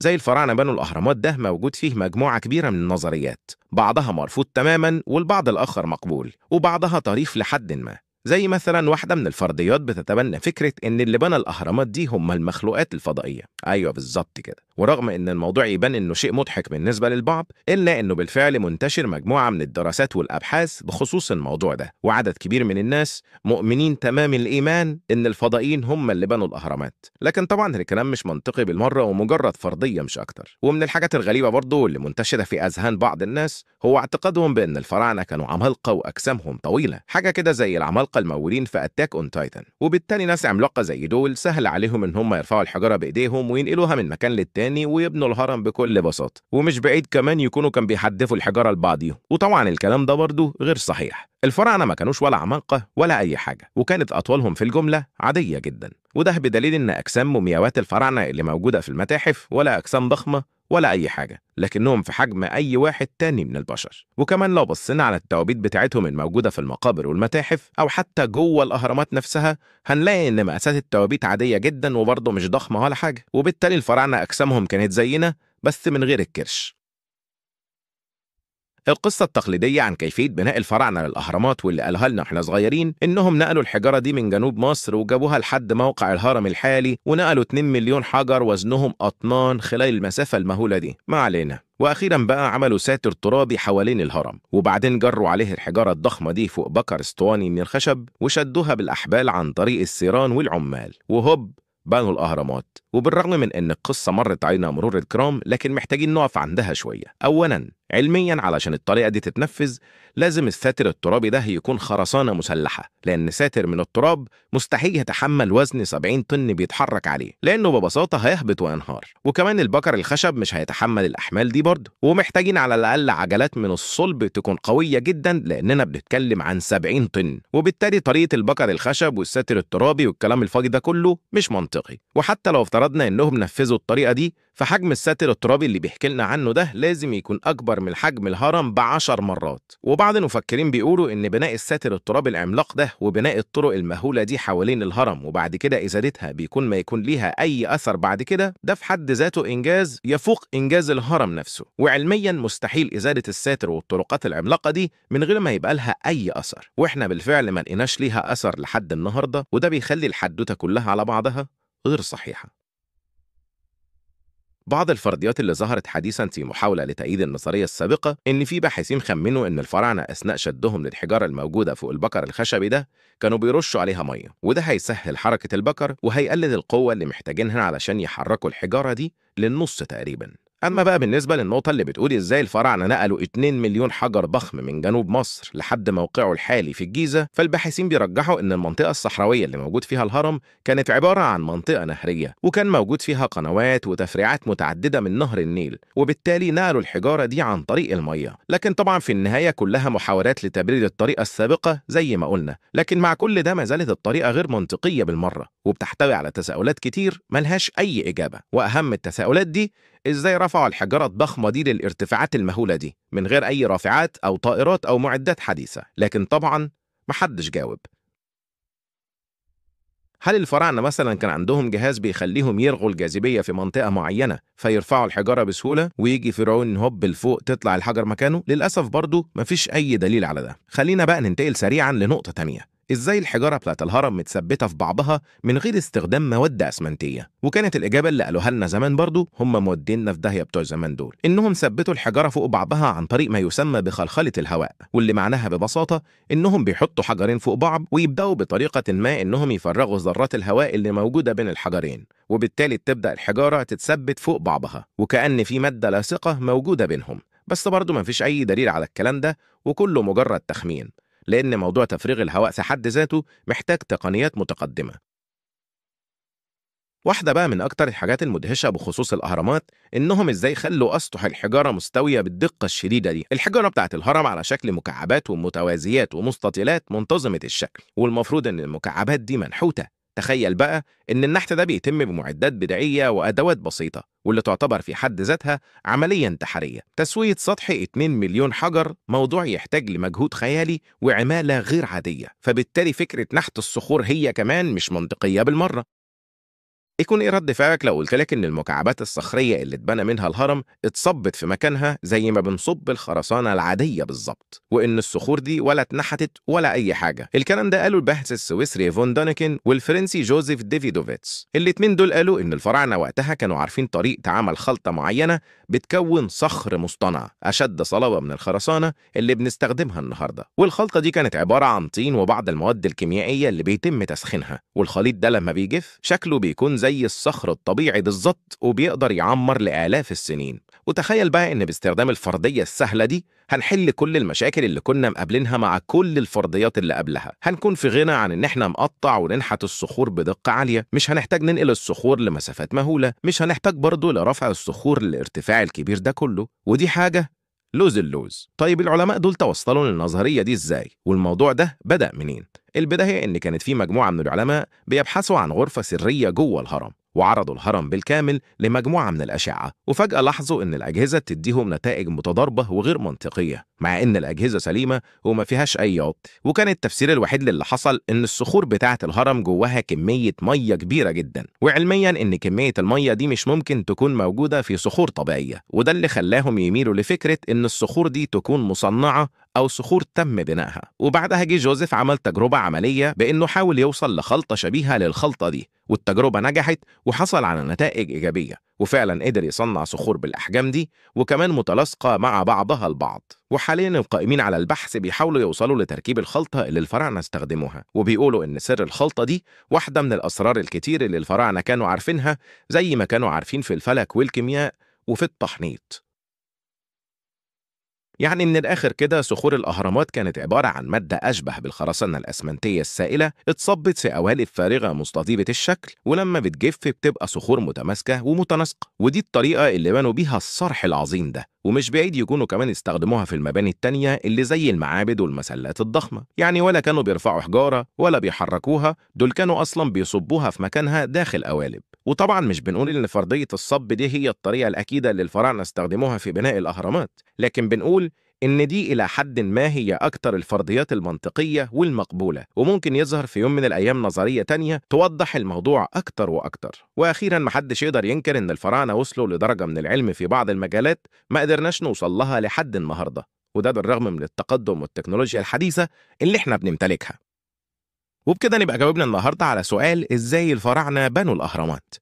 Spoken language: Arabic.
زي الفراعنة بنوا الأهرامات ده موجود فيه مجموعة كبيرة من النظريات، بعضها مرفوض تماما والبعض الآخر مقبول، وبعضها طريف لحد ما. زي مثلا واحدة من الفرضيات بتتبنى فكرة إن اللي بنى الأهرامات دي هم المخلوقات الفضائية. أيوة بالظبط كده. ورغم إن الموضوع يبان إنه شيء مضحك بالنسبة للبعض، إلا إنه بالفعل منتشر مجموعة من الدراسات والأبحاث بخصوص الموضوع ده، وعدد كبير من الناس مؤمنين تمام الإيمان إن الفضائيين هم اللي بنوا الأهرامات. لكن طبعا الكلام مش منطقي بالمرة ومجرد فرضية مش أكتر. ومن الحاجات الغريبة برضو اللي منتشرة في أذهان بعض الناس هو اعتقادهم بأن الفراعنة كانوا عمالقة وأجسامهم طويلة، حاجة كده زي العمالقة الموجودين في أتاك أون تايتن، وبالتالي ناس عملاقة زي دول سهل عليهم إن هم يرفعوا الحجارة بإيديهم وينقلوها من مكان للتاني ويبنوا الهرم بكل بساطة، ومش بعيد كمان يكونوا كان بيحدفوا الحجارة لبعضهم. وطبعا الكلام ده برضو غير صحيح. الفراعنة ما كانوش ولا عمالقة ولا أي حاجة، وكانت أطوالهم في الجملة عادية جدا، وده بدليل إن أجسام مومياوات الفراعنة اللي موجودة في المتاحف ولا أجسام ضخمة ولا أي حاجة، لكنهم في حجم أي واحد تاني من البشر. وكمان لو بصينا على التوابيت بتاعتهم الموجودة في المقابر والمتاحف أو حتى جوه الأهرامات نفسها، هنلاقي إن مقاسات التوابيت عادية جدا وبرضه مش ضخمة ولا حاجة، وبالتالي الفراعنة أجسامهم كانت زينا بس من غير الكرش. القصة التقليدية عن كيفية بناء الفراعنة للأهرامات واللي قالها لنا احنا صغيرين إنهم نقلوا الحجارة دي من جنوب مصر وجابوها لحد موقع الهرم الحالي، ونقلوا 2 مليون حجر وزنهم أطنان خلال المسافة المهولة دي. ما علينا. وأخيرا بقى عملوا ساتر ترابي حوالين الهرم، وبعدين جروا عليه الحجارة الضخمة دي فوق بكر اسطواني من الخشب وشدوها بالأحبال عن طريق السيران والعمال، وهوب بنوا الأهرامات. وبالرغم من إن القصة مرت علينا مرور الكرام، لكن محتاجين نقف عندها شوية. أولاً علمياً علشان الطريقة دي تتنفذ لازم الساتر الترابي ده يكون خرسانة مسلحة، لأن ساتر من التراب مستحيل يتحمل وزن 70 طن بيتحرك عليه، لأنه ببساطة هيهبط وينهار. وكمان البكر الخشب مش هيتحمل الأحمال دي برضه. ومحتاجين على الأقل عجلات من الصلب تكون قوية جدا، لأننا بنتكلم عن 70 طن، وبالتالي طريقة البكر الخشب والساتر الترابي والكلام الفاضي ده كله مش منطقي. وحتى لو افترضنا إنهم نفذوا الطريقة دي، فحجم الساتر الترابي اللي بيحكي لنا عنه ده لازم يكون أكبر من حجم الهرم ب10 مرات. وبعض المفكرين بيقولوا إن بناء الساتر الترابي العملاق ده وبناء الطرق المهولة دي حوالين الهرم وبعد كده إزالتها بيكون ما يكون ليها أي أثر بعد كده، ده في حد ذاته إنجاز يفوق إنجاز الهرم نفسه. وعلميا مستحيل إزالة الساتر والطرقات العملاقة دي من غير ما يبقى لها أي أثر، وإحنا بالفعل ما لقيناش ليها أثر لحد النهاردة، وده بيخلي الحدوتة كلها على بعضها غير صحيحة. بعض الفرضيات اللي ظهرت حديثاً في محاولة لتأييد النظرية السابقة إن في باحثين خمنوا إن الفراعنة أثناء شدهم للحجارة الموجودة فوق البكر الخشبي ده كانوا بيرشوا عليها مية، وده هيسهل حركة البكر وهيقلل القوة اللي محتاجينها علشان يحركوا الحجارة دي للنص تقريباً. أما بقى بالنسبة للنقطة اللي بتقول إزاي الفراعنة نقلوا 2 مليون حجر ضخم من جنوب مصر لحد موقعه الحالي في الجيزة، فالباحثين بيرجحوا إن المنطقة الصحراوية اللي موجود فيها الهرم كانت عبارة عن منطقة نهرية، وكان موجود فيها قنوات وتفريعات متعددة من نهر النيل، وبالتالي نقلوا الحجارة دي عن طريق المية. لكن طبعا في النهاية كلها محاولات لتبرير الطريقة السابقة زي ما قلنا، لكن مع كل ده ما زالت الطريقة غير منطقية بالمرة، وبتحتوي على تساؤلات كتير ملهاش أي إجابة. وأهم التساؤلات دي إزاي رفعوا الحجارة الضخمة دي للارتفاعات المهولة دي من غير أي رافعات أو طائرات أو معدات حديثة؟ لكن طبعا محدش جاوب. هل الفراعنة مثلا كان عندهم جهاز بيخليهم يرغوا الجاذبية في منطقة معينة فيرفعوا الحجارة بسهولة ويجي فرعون هوب لفوق تطلع الحجر مكانه؟ للأسف برضو مفيش أي دليل على ده. خلينا بقى ننتقل سريعا لنقطة تانية. إزاي الحجارة بتاعت الهرم متثبتة في بعضها من غير استخدام مواد أسمنتية؟ وكانت الإجابة اللي قالوها لنا زمان برضو هم موديننا في داهية بتوع زمان دول، إنهم ثبتوا الحجارة فوق بعضها عن طريق ما يسمى بخلخلة الهواء، واللي معناها ببساطة إنهم بيحطوا حجرين فوق بعض ويبدأوا بطريقة ما إنهم يفرغوا ذرات الهواء اللي موجودة بين الحجرين، وبالتالي تبدأ الحجارة تتثبت فوق بعضها وكأن في مادة لاصقة موجودة بينهم. بس برضو ما فيش أي دليل على الكلام ده، وكله مجرد تخمين، لأن موضوع تفريغ الهواء في حد ذاته محتاج تقنيات متقدمة. واحدة بقى من أكتر الحاجات المدهشة بخصوص الأهرامات إنهم إزاي خلوا أسطح الحجارة مستوية بالدقة الشديدة دي. الحجارة بتاعت الهرم على شكل مكعبات ومتوازيات ومستطيلات منتظمة الشكل، والمفروض إن المكعبات دي منحوتة. تخيل بقى إن النحت ده بيتم بمعدات بدائية وأدوات بسيطة، واللي تعتبر في حد ذاتها عملية انتحارية. تسوية سطح 2 مليون حجر موضوع يحتاج لمجهود خيالي وعمالة غير عادية، فبالتالي فكرة نحت الصخور هي كمان مش منطقية بالمرة. يكون إيه رد فعلك لو قلت لك إن المكعبات الصخرية اللي اتبنى منها الهرم اتصبت في مكانها زي ما بنصب الخرسانة العادية بالظبط، وإن الصخور دي ولا اتنحتت ولا أي حاجة؟ الكلام ده قاله الباحث السويسري فون دانيكن والفرنسي جوزيف ديفيدوفيتس. الاتنين دول قالوا إن الفراعنة وقتها كانوا عارفين طريقة عمل خلطة معينة بتكون صخر مصطنع أشد صلابة من الخرسانة اللي بنستخدمها النهاردة، والخلطة دي كانت عبارة عن طين وبعض المواد الكيميائية اللي بيتم تسخينها، والخليط ده لما بيجف شكله بيكون زي الصخر الطبيعي بالظبط وبيقدر يعمر لآلاف السنين. وتخيل بقى إن باستخدام الفرضية السهلة دي هنحل كل المشاكل اللي كنا مقابلينها مع كل الفرضيات اللي قبلها. هنكون في غنى عن إن احنا نقطع وننحت الصخور بدقة عالية، مش هنحتاج ننقل الصخور لمسافات مهولة، مش هنحتاج برضه لرفع الصخور للارتفاع الكبير ده كله، ودي حاجة لوز اللوز. طيب العلماء دول توصلوا للنظرية دي ازاي؟ والموضوع ده بدأ منين؟ البداية إن كانت في مجموعة من العلماء بيبحثوا عن غرفة سرية جوه الهرم، وعرضوا الهرم بالكامل لمجموعة من الأشعة، وفجأة لاحظوا إن الأجهزة تديهم نتائج متضاربة وغير منطقية، مع إن الأجهزة سليمة وما فيهاش أي عطل. وكان التفسير الوحيد للي حصل إن الصخور بتاعة الهرم جواها كمية مية كبيرة جدا، وعلميا إن كمية المية دي مش ممكن تكون موجودة في صخور طبيعية، وده اللي خلاهم يميلوا لفكرة إن الصخور دي تكون مصنعة أو صخور تم بنائها. وبعدها جه جوزيف عمل تجربة عملية بإنه حاول يوصل لخلطة شبيهة للخلطة دي، والتجربة نجحت وحصل على نتائج إيجابية، وفعلا قدر يصنع صخور بالأحجام دي وكمان متلاصقة مع بعضها البعض. وحاليا القائمين على البحث بيحاولوا يوصلوا لتركيب الخلطة اللي الفراعنة استخدموها، وبيقولوا إن سر الخلطة دي واحدة من الأسرار الكتير اللي الفراعنة كانوا عارفينها، زي ما كانوا عارفين في الفلك والكيمياء وفي التحنيط. يعني من الآخر كده صخور الأهرامات كانت عبارة عن مادة أشبه بالخرسانة الأسمنتية السائلة اتصبت في قوالب فارغة مستطيلة الشكل، ولما بتجف بتبقى صخور متماسكة ومتناسقة، ودي الطريقة اللي بنوا بيها الصرح العظيم ده. ومش بعيد يكونوا كمان استخدموها في المباني التانية اللي زي المعابد والمسلات الضخمة، يعني ولا كانوا بيرفعوا حجارة ولا بيحركوها، دول كانوا أصلا بيصبوها في مكانها داخل قوالب. وطبعا مش بنقول إن فرضية الصب دي هي الطريقة الأكيدة اللي الفراعنة استخدموها في بناء الأهرامات، لكن بنقول إن دي إلى حد ما هي أكتر الفرضيات المنطقية والمقبولة، وممكن يظهر في يوم من الأيام نظرية تانية توضح الموضوع أكتر وأكتر. وأخيرا محدش يقدر ينكر إن الفراعنة وصلوا لدرجة من العلم في بعض المجالات ما قدرناش نوصل لها لحد النهاردة، وده بالرغم من التقدم والتكنولوجيا الحديثة اللي احنا بنمتلكها. وبكده نبقى جاوبنا النهاردة على سؤال إزاي الفراعنة بنوا الأهرامات.